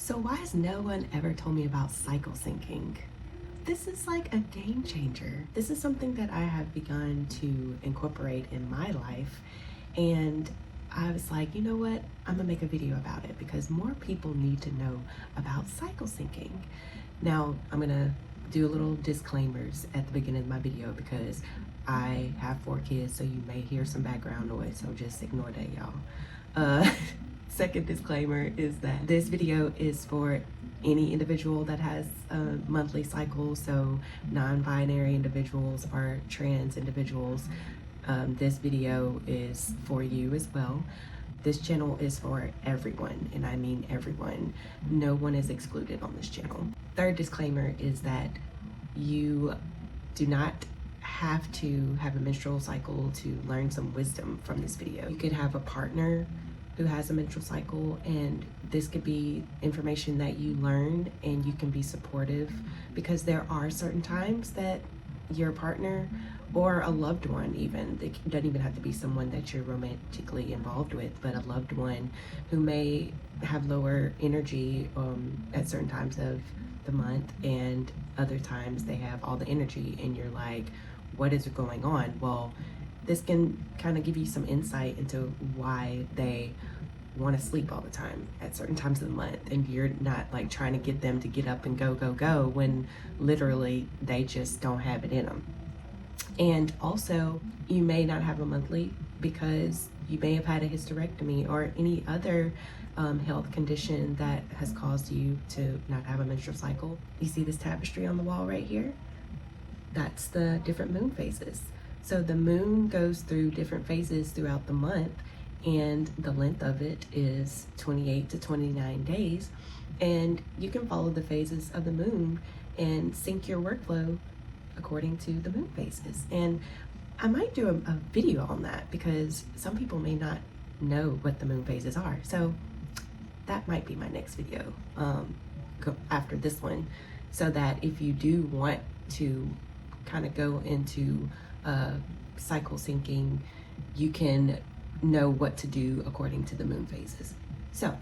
So why has no one ever told me about cycle syncing? This is like a game changer. This is something that I have begun to incorporate in my life, and I was like, you know what? I'm gonna make a video about it because more people need to know about cycle syncing. Now, I'm gonna do a little disclaimers at the beginning of my video because I have 4 kids, so you may hear some background noise, so just ignore that, y'all. Second disclaimer is that this video is for any individual that has a monthly cycle, so non-binary individuals or trans individuals. This video is for you as well. This channel is for everyone, and I mean everyone. No one is excluded on this channel. Third disclaimer is that you do not have to have a menstrual cycle to learn some wisdom from this video. You could have a partner who has a menstrual cycle, and this could be information that you learn and you can be supportive, because there are certain times that your partner or a loved one, even, it doesn't even have to be someone that you're romantically involved with, but a loved one who may have lower energy at certain times of the month, and other times they have all the energy and you're like, what is going on? Well, this can kind of give you some insight into why they want to sleep all the time at certain times of the month, and you're not like trying to get them to get up and go when literally they just don't have it in them. And also, you may not have a monthly because you may have had a hysterectomy or any other health condition that has caused you to not have a menstrual cycle. You see this tapestry on the wall right here? That's the different moon phases. So the moon goes through different phases throughout the month, and the length of it is 28 to 29 days. And you can follow the phases of the moon and sync your workflow according to the moon phases. And I might do a video on that because some people may not know what the moon phases are. So that might be my next video after this one, so that if you do want to kind of go into cycle syncing, you can know what to do according to the moon phases. So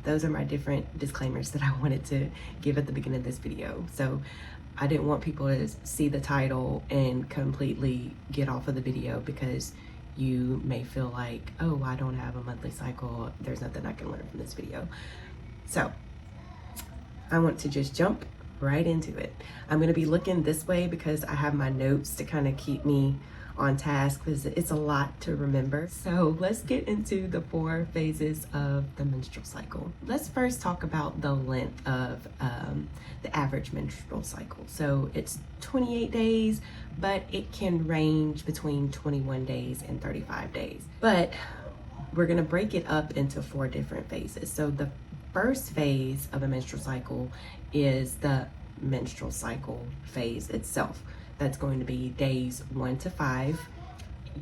those are my different disclaimers that I wanted to give at the beginning of this video. So I didn't want people to see the title and completely get off of the video because you may feel like, oh, I don't have a monthly cycle, there's nothing I can learn from this video. So I want to just jump right into it. I'm gonna be looking this way because I have my notes to kind of keep me on task, because it's a lot to remember. So let's get into the 4 phases of the menstrual cycle. Let's first talk about the length of the average menstrual cycle. So it's 28 days, but it can range between 21 days and 35 days. But we're gonna break it up into 4 different phases. So the first phase of a menstrual cycle is the menstrual cycle phase itself. That's going to be days 1 to 5.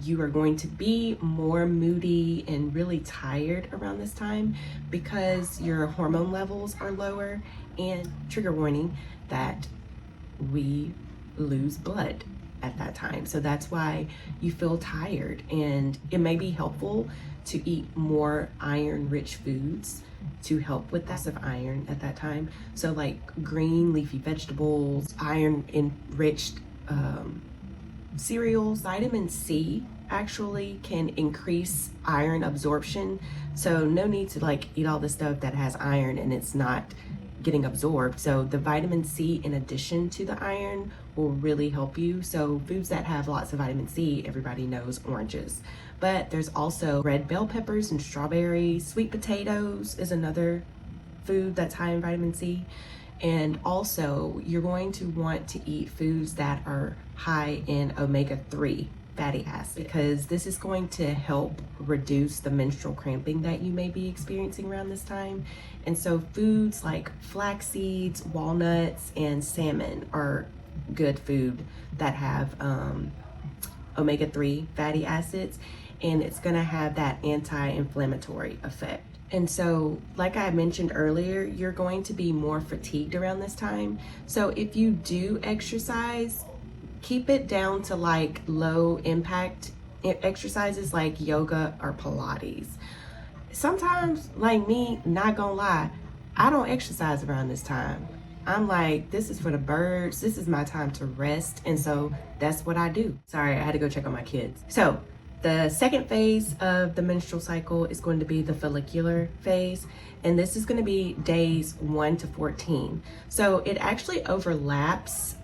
You are going to be more moody and really tired around this time because your hormone levels are lower, and trigger warning that we lose blood at that time. So that's why you feel tired, and it may be helpful to eat more iron-rich foods to help with that of iron at that time. So like green leafy vegetables, iron-enriched cereals. Vitamin C actually can increase iron absorption, so no need to like eat all the stuff that has iron and it's not getting absorbed. So the vitamin C in addition to the iron will really help you. So foods that have lots of vitamin C, everybody knows oranges, but there's also red bell peppers and strawberries. Sweet potatoes is another food that's high in vitamin C. And also you're going to want to eat foods that are high in omega-3 fatty acid, because this is going to help reduce the menstrual cramping that you may be experiencing around this time. And so foods like flax seeds, walnuts, and salmon are good food that have omega-3 fatty acids, and it's gonna have that anti-inflammatory effect. And so, like I mentioned earlier, you're going to be more fatigued around this time. So if you do exercise, keep it down to like low impact exercises like yoga or Pilates. Sometimes, like me, not gonna lie, I don't exercise around this time. I'm like, this is for the birds. This is my time to rest. And so that's what I do. Sorry, I had to go check on my kids. So the second phase of the menstrual cycle is going to be the follicular phase. And this is going to be days 1 to 14. So it actually overlaps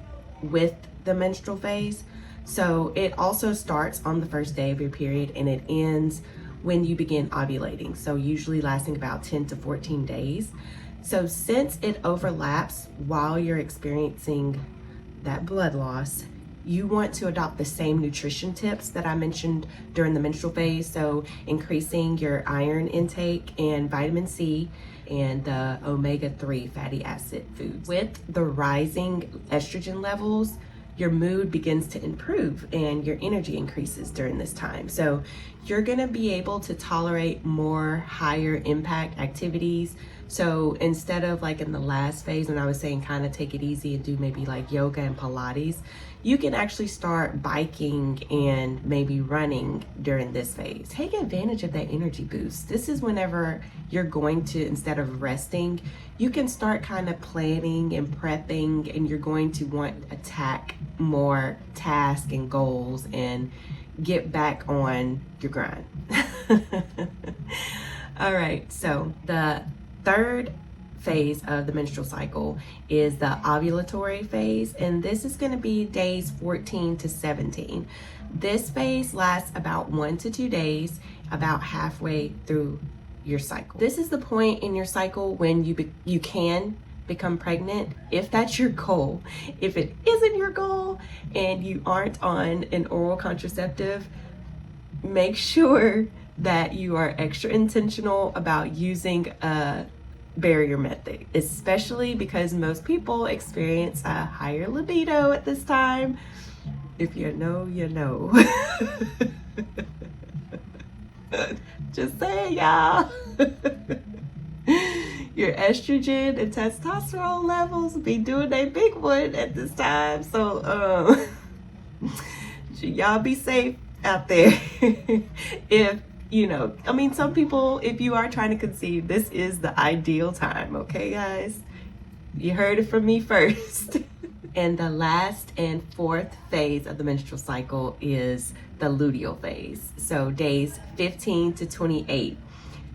with the menstrual phase. So it also starts on the first day of your period and it ends when you begin ovulating. So usually lasting about 10 to 14 days. So since it overlaps while you're experiencing that blood loss, you want to adopt the same nutrition tips that I mentioned during the menstrual phase. So increasing your iron intake and vitamin C and the omega-3 fatty acid foods. With the rising estrogen levels, your mood begins to improve and your energy increases during this time. So you're gonna be able to tolerate more higher impact activities. So instead of like in the last phase when I was saying kind of take it easy and do maybe like yoga and Pilates, you can actually start biking and maybe running during this phase. Take advantage of that energy boost. This is whenever you're going to, instead of resting, you can start kind of planning and prepping, and you're going to want to attack more tasks and goals and get back on your grind. All right, so the third phase of the menstrual cycle is the ovulatory phase, and this is going to be days 14 to 17. This phase lasts about 1 to 2 days, about halfway through your cycle. This is the point in your cycle when you can become pregnant if that's your goal. If it isn't your goal and you aren't on an oral contraceptive, make sure that you are extra intentional about using a barrier method, especially because most people experience a higher libido at this time. If you know, you know. Just saying, y'all. Your estrogen and testosterone levels be doing their big one at this time. So y'all be safe out there. If you know, I mean, some people, if you are trying to conceive, this is the ideal time, okay, guys? You heard it from me first. And the last and fourth phase of the menstrual cycle is the luteal phase. So days 15 to 28.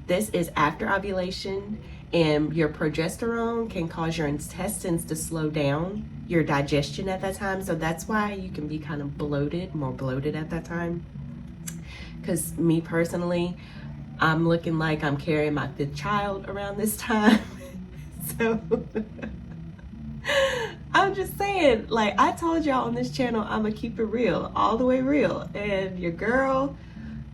This is after ovulation, and your progesterone can cause your intestines to slow down your digestion at that time. So that's why you can be kind of bloated, more bloated at that time. Because me personally, I'm looking like I'm carrying my 5th child around this time. So I'm just saying, like I told y'all on this channel, I'm gonna keep it real, all the way real. And your girl,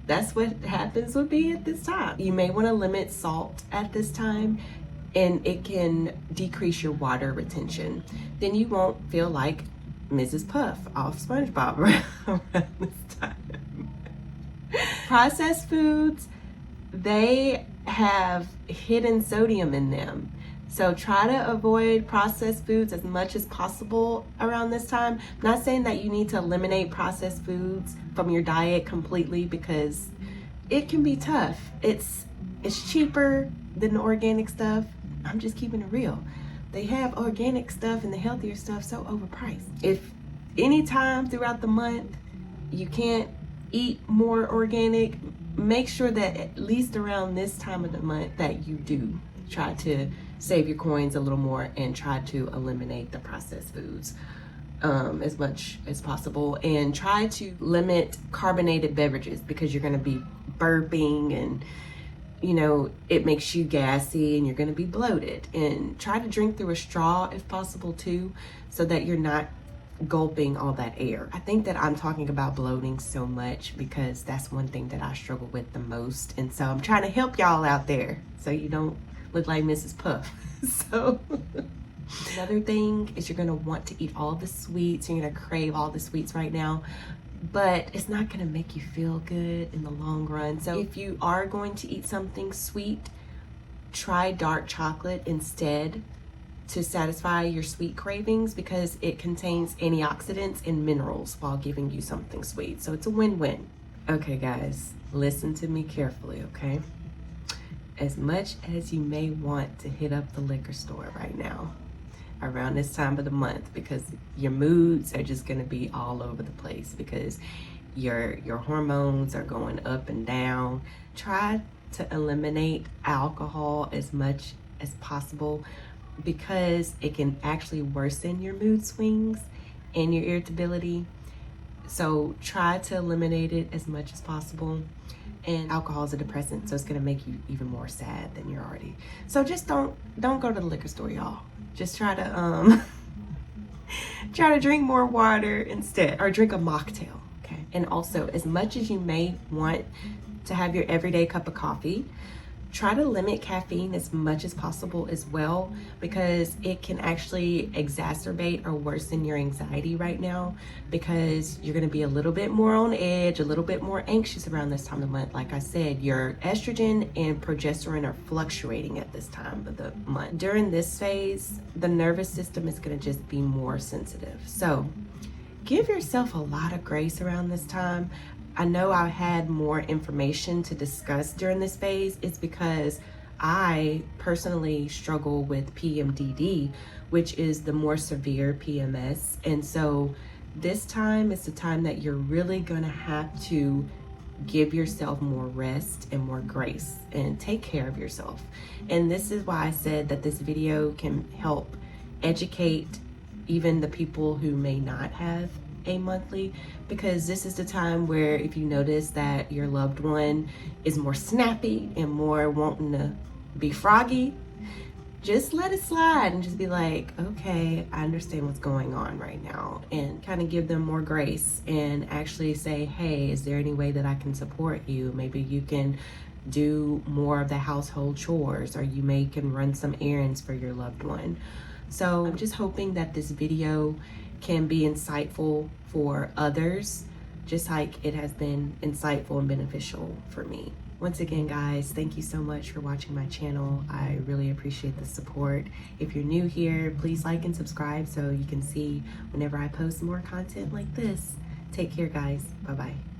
that's what happens with me at this time. You may want to limit salt at this time, and it can decrease your water retention. Then you won't feel like Mrs. Puff off SpongeBob around this time. Processed foods, they have hidden sodium in them. So try to avoid processed foods as much as possible around this time. I'm not saying that you need to eliminate processed foods from your diet completely, because it can be tough. It's cheaper than the organic stuff. I'm just keeping it real. They have organic stuff and the healthier stuff so overpriced. If anytime throughout the month you can't eat more organic, make sure that at least around this time of the month that you do try to save your coins a little more and try to eliminate the processed foods as much as possible, and try to limit carbonated beverages, because you're going to be burping and you know it makes you gassy and you're going to be bloated. And try to drink through a straw if possible too, so that you're not gulping all that air. I think that I'm talking about bloating so much because that's one thing that I struggle with the most, and so I'm trying to help y'all out there so you don't look like Mrs. Puff. So another thing is you're gonna want to eat all the sweets. You're gonna crave all the sweets right now, but it's not gonna make you feel good in the long run. So if you are going to eat something sweet, try dark chocolate instead to satisfy your sweet cravings, because it contains antioxidants and minerals while giving you something sweet. So it's a win-win. Okay guys, listen to me carefully, okay? as much as you may want to hit up the liquor store right now around this time of the month, because your moods are just going to be all over the place because your hormones are going up and down. Try to eliminate alcohol as much as possible because it can actually worsen your mood swings and your irritability. So try to eliminate it as much as possible. And alcohol is a depressant, so it's gonna make you even more sad than you're already. So just don't go to the liquor store, y'all. Just try to try to drink more water instead, or drink a mocktail, okay? And also, as much as you may want to have your everyday cup of coffee, try to limit caffeine as much as possible as well, because it can actually exacerbate or worsen your anxiety right now, because you're going to be a little bit more on edge, a little bit more anxious around this time of the month. Like I said, your estrogen and progesterone are fluctuating at this time of the month. During this phase, the nervous system is going to just be more sensitive. So give yourself a lot of grace around this time. I know I had more information to discuss during this phase. It's because I personally struggle with PMDD, which is the more severe PMS. And so this time is the time that you're really gonna have to give yourself more rest and more grace and take care of yourself. And this is why I said that this video can help educate even the people who may not have a monthly, because this is the time where if you notice that your loved one is more snappy and more wanting to be froggy, just let it slide and just be like, okay, I understand what's going on right now, and kind of give them more grace and actually say, hey, is there any way that I can support you? Maybe you can do more of the household chores, or you can run some errands for your loved one. So I'm just hoping that this video can be insightful for others, just like it has been insightful and beneficial for me. Once again, guys, thank you so much for watching my channel. I really appreciate the support. If you're new here, please like and subscribe so you can see whenever I post more content like this. Take care, guys. Bye-bye.